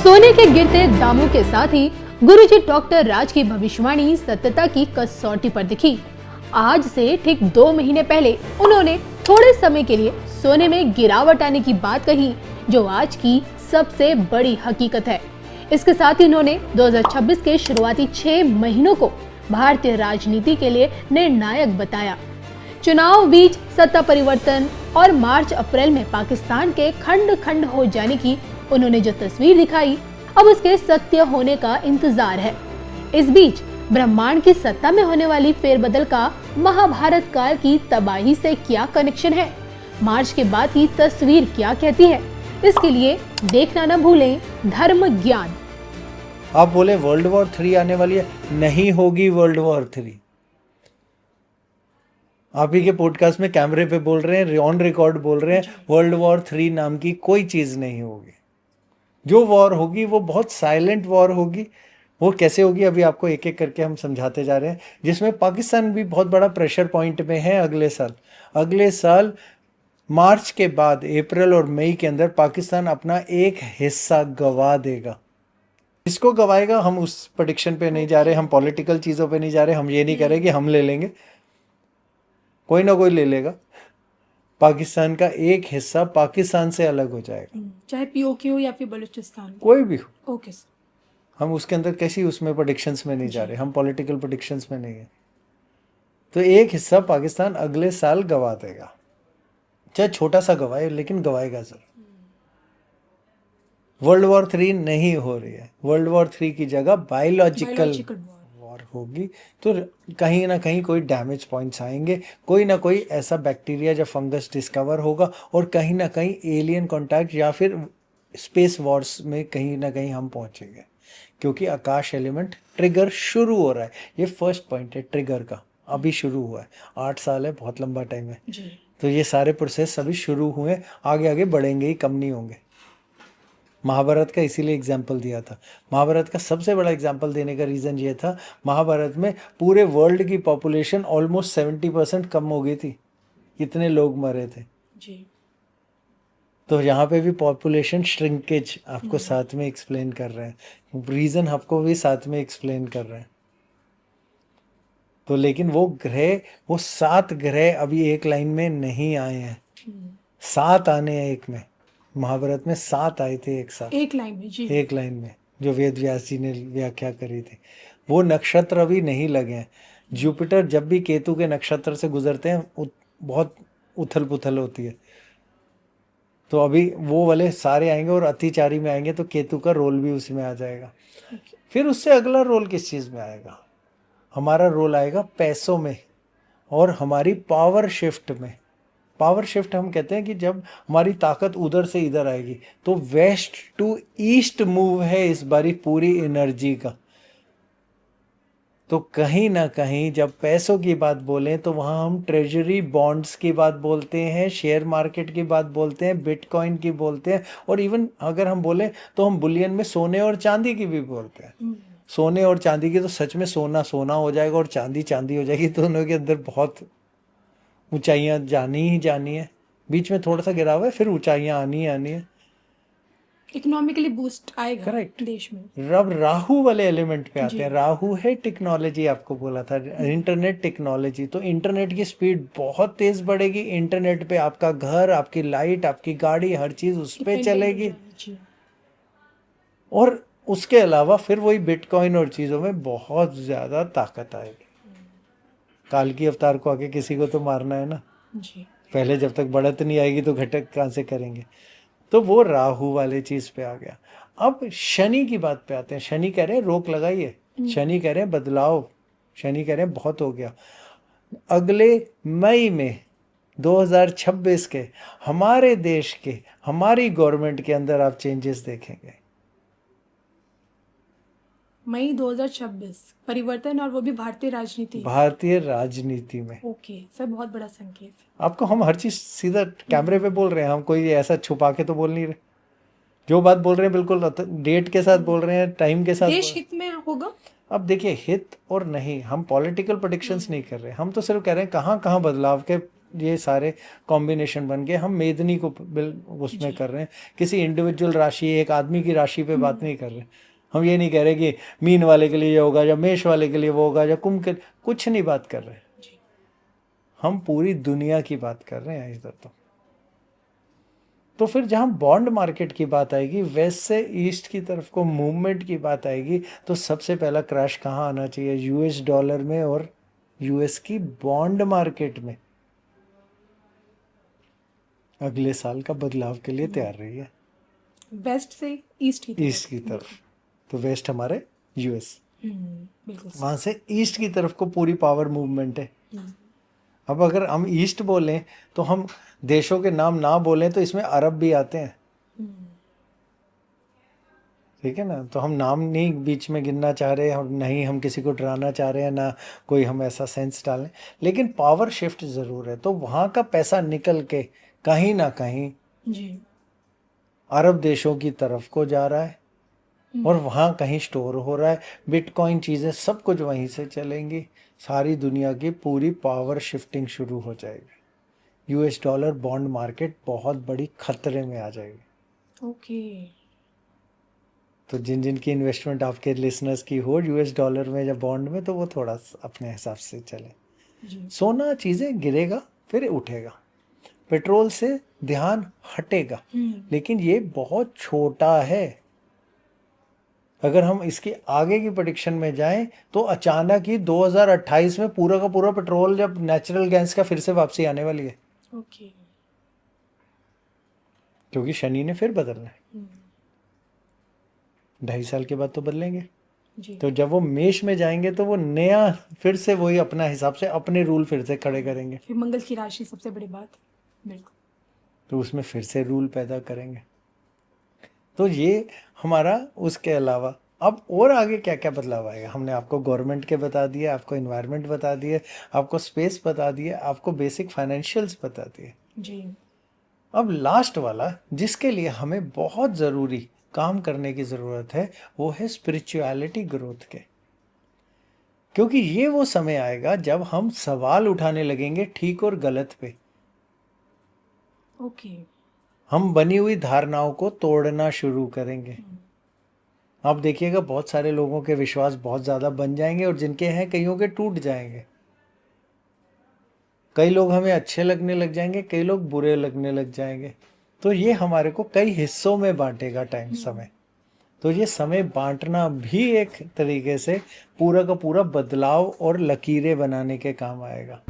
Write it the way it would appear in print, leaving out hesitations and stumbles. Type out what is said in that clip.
सोने के गिरते दामों के साथ ही गुरुजी डॉक्टर राज की भविष्यवाणी सत्यता की कसौटी पर दिखी। आज से ठीक 2 महीने पहले उन्होंने थोड़े समय के लिए सोने में गिरावट आने की बात कही, जो आज की सबसे बड़ी हकीकत है। इसके साथ ही उन्होंने 2026 के शुरुआती 6 महीनों को भारतीय राजनीति के लिए निर्णायक बताया। चुनाव बीच सत्ता परिवर्तन और मार्च अप्रैल में पाकिस्तान के खंड खंड हो जाने की उन्होंने जो तस्वीर दिखाई, अब उसके सत्य होने का इंतजार है। इस बीच ब्रह्मांड की सत्ता में होने वाली फेरबदल का महाभारत काल की तबाही से क्या कनेक्शन है? मार्च के बाद की तस्वीर क्या कहती है? इसके लिए देखना न भूलें धर्म ज्ञान। आप बोले वर्ल्ड वॉर 3 आने वाली है, नहीं होगी वर्ल्ड वॉर 3। आप ही के पॉडकास्ट में कैमरे पे बोल रहे हैं, ऑन रिकॉर्ड बोल रहे हैं, वर्ल्ड वॉर 3 नाम की कोई चीज नहीं होगी। जो वॉर होगी वो बहुत साइलेंट वॉर होगी। वो कैसे होगी अभी आपको एक एक करके हम समझाते जा रहे हैं, जिसमें पाकिस्तान भी बहुत बड़ा प्रेशर पॉइंट में है। अगले साल मार्च के बाद अप्रैल और मई के अंदर पाकिस्तान अपना एक हिस्सा गवा देगा। इसको गवाएगा, हम उस प्रेडिक्शन पे नहीं जा रहे, हम पॉलिटिकल चीज़ों पे नहीं जा रहे। हम ये नहीं करेंगे हम ले लेंगे, कोई ना कोई ले लेगा। पाकिस्तान का एक हिस्सा पाकिस्तान से अलग हो जाएगा, चाहे पीओके हो या फिर बलूचिस्तान, कोई भी हो। Okay sir. हम उसके अंदर कैसी उसमें प्रेडिक्शंस में नहीं जा रहे, हम पॉलिटिकल प्रेडिक्शंस में नहीं है। तो एक हिस्सा पाकिस्तान अगले साल गवा देगा, चाहे छोटा सा गवाए, लेकिन गवाएगा सर। वर्ल्ड वॉर 3 नहीं हो रही है। वर्ल्ड वॉर 3 की जगह बायोलॉजिकल वॉर होगी। तो कहीं ना कहीं कोई डैमेज पॉइंट्स आएंगे, कोई ना कोई ऐसा बैक्टीरिया या फंगस डिस्कवर होगा, और कहीं ना कहीं एलियन कॉन्टैक्ट या फिर स्पेस वॉर्स में कहीं ना कहीं हम पहुंचेंगे, क्योंकि आकाश एलिमेंट ट्रिगर शुरू हो रहा है। ये फर्स्ट पॉइंट है ट्रिगर का, अभी शुरू हुआ है। 8 साल है, बहुत लंबा टाइम है जी। तो ये सारे प्रोसेस अभी शुरू हुए, आगे आगे बढ़ेंगे ही, कम नहीं होंगे। महाभारत का इसीलिए एग्जाम्पल दिया था। महाभारत का सबसे बड़ा एग्जाम्पल देने का रीज़न ये था, महाभारत में पूरे वर्ल्ड की पॉपुलेशन ऑलमोस्ट 70% कम हो गई थी, कितने लोग मरे थे जी। तो यहाँ पे भी पॉपुलेशन श्रिंकेज आपको साथ में एक्सप्लेन कर रहे हैं, रीज़न आपको भी साथ में एक्सप्लेन कर रहे हैं। तो लेकिन वो 7 ग्रह अभी एक लाइन में नहीं आए हैं, 7 आने हैं एक में। महाभारत में 7 आए थे एक साथ, एक लाइन में जी, एक लाइन में, जो वेद व्यास जी ने व्याख्या करी थी। वो नक्षत्र अभी नहीं लगे हैं। जुपिटर जब भी केतु के नक्षत्र से गुजरते हैं बहुत उथल पुथल होती है। तो अभी वो वाले सारे आएंगे और अतिचारी में आएंगे, तो केतु का रोल भी उसी में आ जाएगा। फिर उससे अगला रोल किस चीज़ में आएगा? हमारा रोल आएगा पैसों में और हमारी पावर शिफ्ट में। पावर शिफ्ट हम कहते हैं कि जब हमारी ताकत उधर से इधर आएगी, तो वेस्ट टू ईस्ट मूव है इस बारी पूरी एनर्जी का। तो कहीं ना कहीं जब पैसों की बात बोलें तो वहाँ हम ट्रेजरी बॉन्ड्स की बात बोलते हैं, शेयर मार्केट की बात बोलते हैं, बिटकॉइन की बोलते हैं, और इवन अगर हम बोलें तो हम बुलियन में सोने और चांदी की भी बोलते हैं। सोने और चांदी की तो सच में सोना सोना हो जाएगा और चांदी चांदी हो जाएगी। तो दोनों के अंदर बहुत ऊंचाइयाँ जानी ही जानी है। बीच में थोड़ा सा गिराव है, फिर ऊंचाइयाँ आनी है। इकोनॉमिकली बूस्ट आएगा करेक्ट देश में। रब राहु वाले एलिमेंट पे आते हैं। राहु है टेक्नोलॉजी, आपको बोला था इंटरनेट टेक्नोलॉजी। तो इंटरनेट की स्पीड बहुत तेज बढ़ेगी। इंटरनेट पे आपका घर, आपकी लाइट, आपकी गाड़ी, हर चीज उस पे चलेगी। और उसके अलावा फिर वही बिटकॉइन और चीज़ों में बहुत ज़्यादा ताकत आएगी। काल की अवतार को आके किसी को तो मारना है ना जी। पहले जब तक बढ़त नहीं आएगी तो घटक कहाँ से करेंगे? तो वो राहु वाले चीज़ पे आ गया। अब शनि की बात पे आते हैं। शनि कह रहे हैं रोक लगाइए, शनि कह रहे हैं बदलाव, शनि कह रहे हैं बहुत हो गया। अगले मई में 2026 के हमारे देश के, हमारी गवर्नमेंट के अंदर आप चेंजेस देखेंगे। मई 2026 परिवर्तन, और वो भी भारतीय राजनीति में। ओके सर, बहुत बड़ा संकेत। आपको हम हर चीज सीधा कैमरे पे बोल रहे हैं, हम कोई ऐसा छुपा के तो बोल नहीं रहे। जो बात बोल रहे हैं बिल्कुल डेट के साथ बोल रहे हैं, टाइम के साथ। देश हित में होगा। अब देखिए, हित और नहीं, हम पॉलिटिकल प्रेडिक्शंस नहीं कर रहे, हम तो सिर्फ कह रहे हैं कहाँ कहाँ बदलाव के ये सारे कॉम्बिनेशन बन के हम मेदनी को उसमें कर रहे हैं। किसी इंडिविजुअल राशि, एक आदमी की राशि पे बात नहीं कर रहे। हम ये नहीं कह रहे कि मीन वाले के लिए ये होगा या मेष वाले के लिए वो होगा या कुंभ के, कुछ नहीं बात कर रहे। हम पूरी दुनिया की बात कर रहे हैं इधर। तो फिर जहाँ बॉन्ड मार्केट की बात आएगी, वेस्ट से ईस्ट की तरफ को मूवमेंट की बात आएगी, तो सबसे पहला क्रैश कहाँ आना चाहिए? यूएस डॉलर में और यूएस की बॉन्ड मार्केट में। अगले साल का बदलाव के लिए तैयार रही है। वेस्ट से ईस्ट की तरफ। तो वेस्ट हमारे यूएस, बिल्कुल वहां से ईस्ट की तरफ को पूरी पावर मूवमेंट है। अब अगर हम ईस्ट बोलें तो हम देशों के नाम ना बोलें तो इसमें अरब भी आते हैं, ठीक है ना। तो हम नाम नहीं बीच में गिनना चाह रहे हैं, नहीं हम किसी को डराना चाह रहे हैं, ना कोई हम ऐसा सेंस डालें, लेकिन पावर शिफ्ट ज़रूर है। तो वहाँ का पैसा निकल के कहीं ना कहीं अरब देशों की तरफ को जा रहा है और वहाँ कहीं स्टोर हो रहा है। बिटकॉइन चीज़ें सब कुछ वहीं से चलेंगी। सारी दुनिया की पूरी पावर शिफ्टिंग शुरू हो जाएगी। यूएस डॉलर बॉन्ड मार्केट बहुत बड़ी खतरे में आ जाएगी। ओके। तो जिन जिन की इन्वेस्टमेंट आपके लिसनर्स की हो यूएस डॉलर में या बॉन्ड में, तो वो थोड़ा अपने हिसाब से चले। सोना चीज़ें गिरेगा फिर उठेगा, पेट्रोल से ध्यान हटेगा, लेकिन ये बहुत छोटा है। अगर हम इसके आगे की प्रेडिक्शन में जाएं तो अचानक ही 2028 में पूरा का पूरा पेट्रोल जब नेचुरल गैस का फिर से वापसी आने वाली है। ओके। क्योंकि शनि ने फिर बदलना है। 2.5 साल के बाद तो बदलेंगे जी। तो जब वो मेष में जाएंगे तो वो नया फिर से वही अपना हिसाब से अपने रूल फिर से खड़े करेंगे। फिर मंगल की राशि सबसे बड़ी बात, बिल्कुल। तो उसमें फिर से रूल पैदा करेंगे। तो ये हमारा, उसके अलावा अब और आगे क्या क्या बदलाव आएगा? हमने आपको गवर्नमेंट के बता दिए, आपको इन्वायरमेंट बता दिए, आपको स्पेस बता दिए, आपको बेसिक फाइनेंशियल्स बता दिए जी। अब लास्ट वाला जिसके लिए हमें बहुत ज़रूरी काम करने की ज़रूरत है वो है स्पिरिचुअलिटी ग्रोथ के। क्योंकि ये वो समय आएगा जब हम सवाल उठाने लगेंगे ठीक और गलत पे। ओके। हम बनी हुई धारणाओं को तोड़ना शुरू करेंगे। आप देखिएगा बहुत सारे लोगों के विश्वास बहुत ज़्यादा बन जाएंगे और जिनके हैं कईयों के टूट जाएंगे। कई लोग हमें अच्छे लगने लग जाएंगे, कई लोग बुरे लगने लग जाएंगे। तो ये हमारे को कई हिस्सों में बांटेगा टाइम, समय। तो ये समय बांटना भी एक तरीके से पूरा का पूरा बदलाव और लकीरें बनाने के काम आएगा।